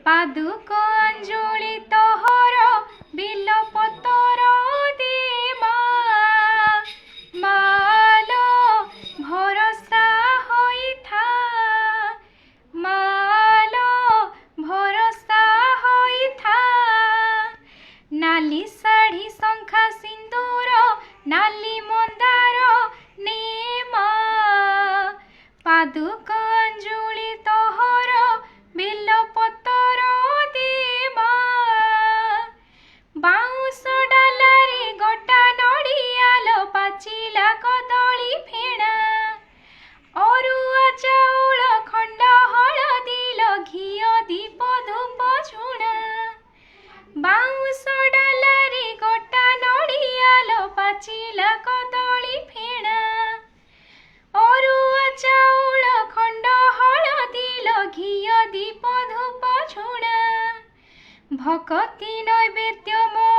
पादुक अंजुली तोहर बिलपतर देमा मालो भरोसा होई था मालो भरोसा होई था नाली साड़ी शंखा सिंदूर नाली मंदार नेमा पादुक अंजुली तोहर बिलपतर देमा बाउंस डालारी गोटा नड़ियालो पाचिला कदली फेणा अरुआ चाउल खंड हलदी घिओ दीप धूप झुणा बाउंस डालारी गोटा नड़ियालो पाचिला कदली फेणा अरुआ चाउल खंड हलदी घिओ दीप धूप झुणा भक्ति नैवेद्य मो